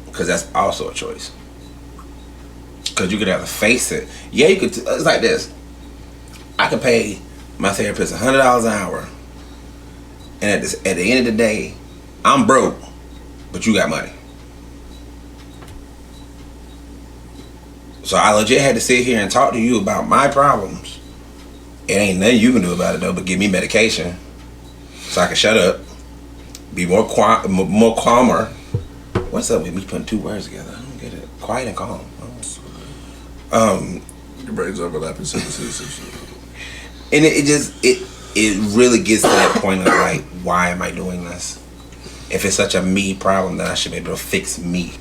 Because that's also a choice. Because you could have to face it. Yeah, you could. It's like this. I could pay my therapist $100 an hour, and at the end of the day, I'm broke, but you got money. So I legit had to sit here and talk to you about my problems. It ain't nothing you can do about it though, but give me medication so I can shut up, be more calmer. What's up with me putting two words together? I don't get it. Quiet and calm. Your brain's overlapping sentences. And it really gets to that point of like, why am I doing this? If it's such a me problem, then I should be able to fix me.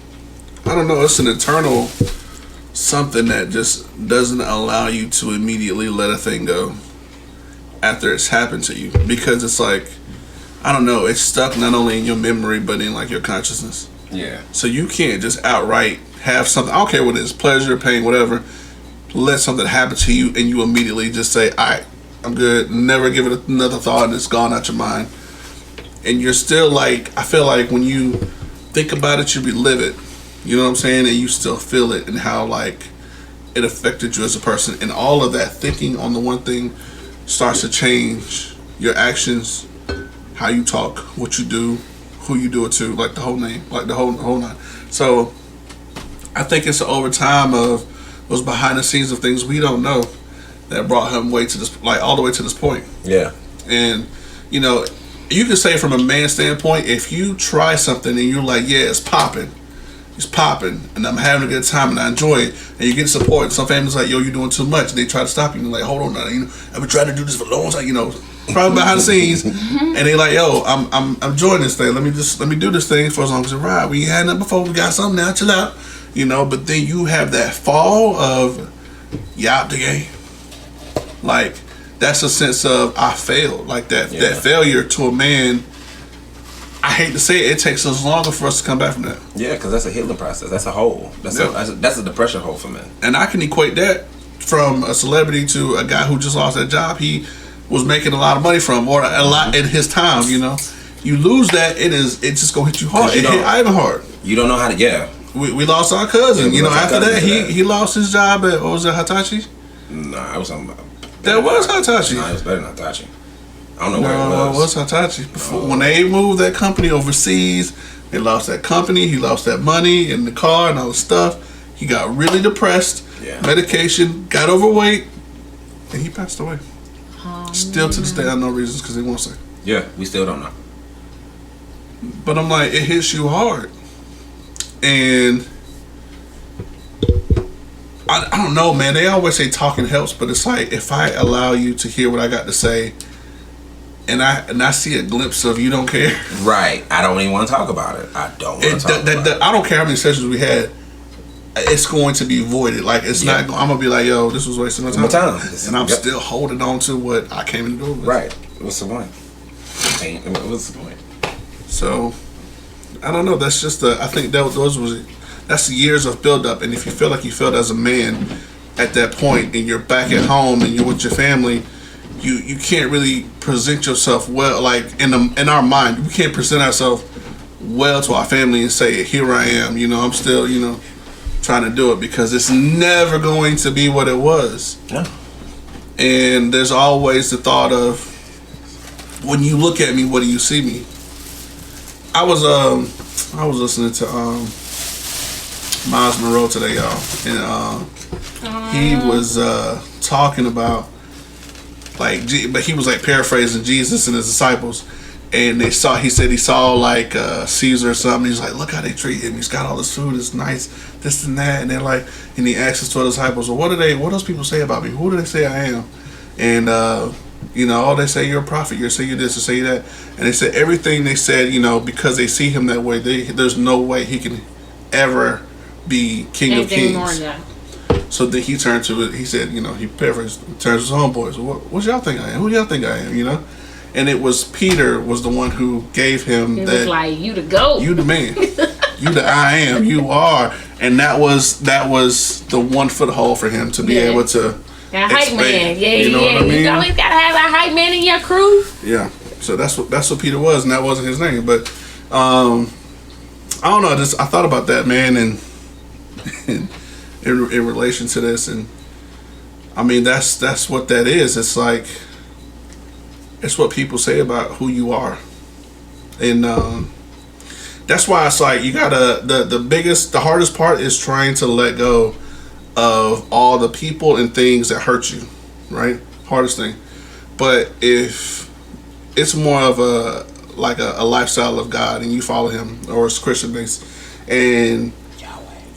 I don't know. It's an internal something that just doesn't allow you to immediately let a thing go after it's happened to you, because it's like, I don't know, it's stuck not only in your memory but in like your consciousness. Yeah. So you can't just outright have something, I don't care what it is, pleasure, pain, whatever, let something happen to you and you immediately just say, alright, I'm good, never give it another thought, and it's gone out your mind. And you're still like, I feel like when you think about it, you relive it. You know what I'm saying? And you still feel it, and how like it affected you as a person. And all of that thinking on the one thing starts to change your actions, how you talk, what you do, who you do it to, like the whole name, like the whole nine. So I think it's over time of those behind the scenes of things we don't know that brought him way to this, like all the way to this point. Yeah. And you know, you can say from a man's standpoint, if you try something and you're like, yeah, it's popping, and I'm having a good time and I enjoy it, and you get support. Some families like, yo, you're doing too much, and they try to stop you. And you're like, hold on now, I've been trying to do this for a long time, probably behind the scenes, and they like, yo, I'm enjoying this thing. Let me do this thing for as long as it's right. We ain't had nothing before. We got something now. Chill out, But then you have that fall of, you out the game. Like that's a sense of I failed. Like that failure to a man. I hate to say it takes us longer for us to come back from that. Yeah, because that's a healing process. That's a hole. That's a depression hole for men. And I can equate that from a celebrity to a guy who just lost that job he was making a lot of money from, or a lot in his time. You lose that, it's just gonna hit you hard. It hit Ivan hard. You don't know how to. Yeah. We lost our cousin. After that he lost his job at, what was it, Hitachi? Nah, I was talking about. That was Hitachi. Nah, it was better than Hitachi. I don't know where it was. It was Hitachi. Before, when they moved that company overseas, they lost that company. He lost that money and the car and all the stuff. He got really depressed. Yeah. Medication, got overweight, and he passed away. Still to this day, I know reasons because they won't say. Yeah, we still don't know. But I'm like, it hits you hard. And I don't know, man. They always say talking helps, but it's like if I allow you to hear what I got to say, and I see a glimpse of you don't care. Right. I don't even want to talk about it. I don't want to talk about it. I don't care how many sessions we had. It's going to be voided. Like it's not. I'm gonna be like, yo, this was wasting my time. And I'm still holding on to what I came to do with. Right. What's the point? What's the point? So, I don't know. That's just I think that's years of build up. And if you feel like you failed as a man at that point, and you're back at home and you're with your family, you can't really present yourself well. Like in our mind, we can't present ourselves well to our family and say, here I am. I'm still trying to do it, because it's never going to be what it was. Yeah. And there's always the thought of, when you look at me, what do you see me? I was listening to Miles Monroe today, y'all, and he was talking about but he was like paraphrasing Jesus and his disciples, and he said he saw like Caesar or something. He's like, look how they treat him. He's got all this food. It's nice, this and that. And they're like, and he asks his 12 disciples, well, what do those people say about me? Who do they say I am? And they say you're a prophet. You say you're this, you say you're that. And they said everything they said, because they see him that way. There's no way he can ever be King of Kings. More than that. So then he turned to it. He said, he paraphrased, turns to his homeboys. What y'all think I am? Who y'all think I am? And it was Peter was the one who gave him it that. Was like, you the GOAT. You the man. You the I am. You are. And that was the one foothold for him to be able to. That hype man. Yeah, you know what I mean? You always gotta have a hype man in your crew. Yeah. So that's what Peter was, and that wasn't his name. But I don't know. I thought about that, man, and in relation to this, and I mean that's what that is. It's like it's what people say about who you are, and that's why it's like you gotta the hardest part is trying to let go of all the people and things that hurt you, right? Hardest thing. But if it's more of a lifestyle of God and you follow him, or it's Christian based, and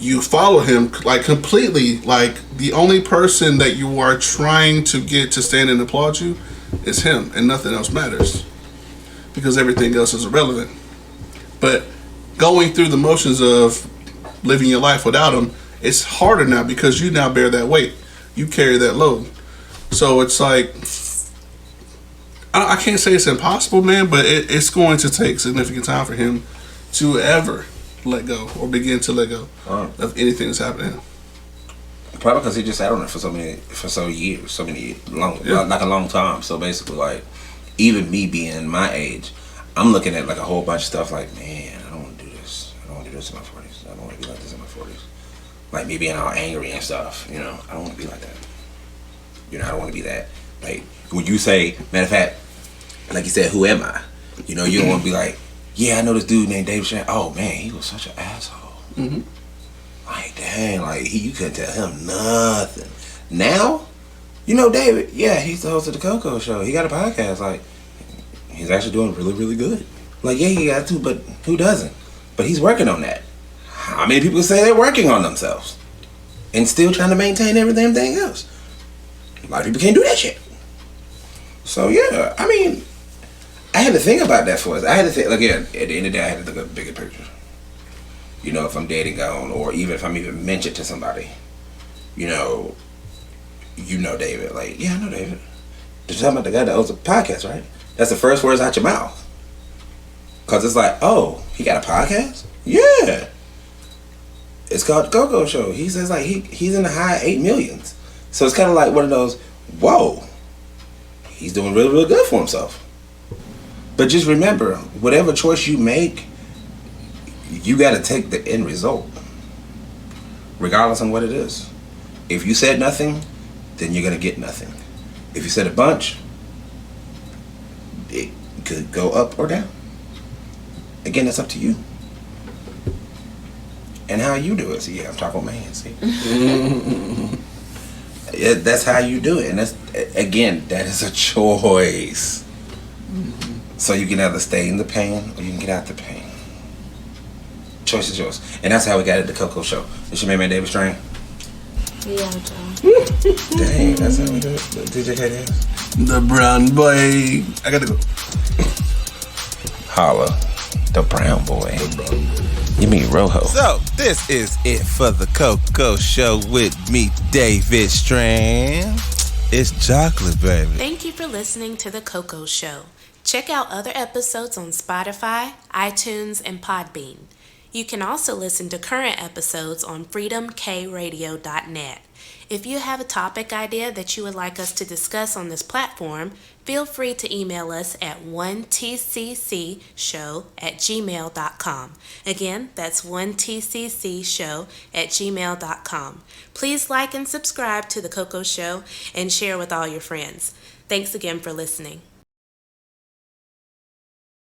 you follow him like completely, like the only person that you are trying to get to stand and applaud you is him, and nothing else matters, because everything else is irrelevant. But going through the motions of living your life without him, it's harder now, because you now bear that weight, you carry that load. So it's like, I can't say it's impossible, man, but it's going to take significant time for him to ever let go or begin to let go of anything that's happening to him. Probably because he just sat on it for so many years, like a long time. So basically, like, even me being my age, I'm looking at like a whole bunch of stuff like, man, I don't want to do this. I don't want to do this in my 40s. I don't want to be like this in my 40s. Like me being all angry and stuff, I don't want to be like that. I don't want to be that. Like, when you say, matter of fact, like you said, who am I? You don't want to be like, yeah, I know this dude named David Shan. Oh man, he was such an asshole. Mm-hmm. Like, dang, like you couldn't tell him nothing. Now, David, yeah, he's the host of the Coco Show. He got a podcast. Like, he's actually doing really, really good. Like, yeah, he got to, but who doesn't? But he's working on that. How many people say they're working on themselves and still trying to maintain everything else? A lot of people can't do that shit. So yeah, I mean, I had to think about that for us. I had to think, again, at the end of the day, I had to look at the bigger picture. If I'm dead and gone, or even if I'm even mentioned to somebody, David. Like, yeah, I know David. You're talking about the guy that owns a podcast, right? That's the first words out your mouth. Because it's like, oh, he got a podcast? Yeah. It's called The Coco Show. He says, like, he's in the high 8 millions. So it's kind of like one of those, whoa, he's doing really, really good for himself. But just remember, whatever choice you make, you got to take the end result, regardless of what it is. If you said nothing, then you're going to get nothing. If you said a bunch, it could go up or down. Again, that's up to you. And how you do it. See, I'm talking with my hands. See? That's how you do it. And that's, again, that is a choice. So you can either stay in the pain or you can get out the pain. Choice is yours. And that's how we got it at the Coco Show. It's your man David Strain. Yeah, Joe. Dang, that's how we do it. DJ K Dance. The brown boy. I gotta go. Holla. The brown boy. You mean Rojo. So, this is it for the Coco Show with me, David Strand. It's chocolate, baby. Thank you for listening to the Coco Show. Check out other episodes on Spotify, iTunes, and Podbean. You can also listen to current episodes on freedomkradio.net. If you have a topic idea that you would like us to discuss on this platform, feel free to email us at 1tccshow@gmail.com. Again, that's 1tccshow@gmail.com. Please like and subscribe to The Coco Show and share with all your friends. Thanks again for listening.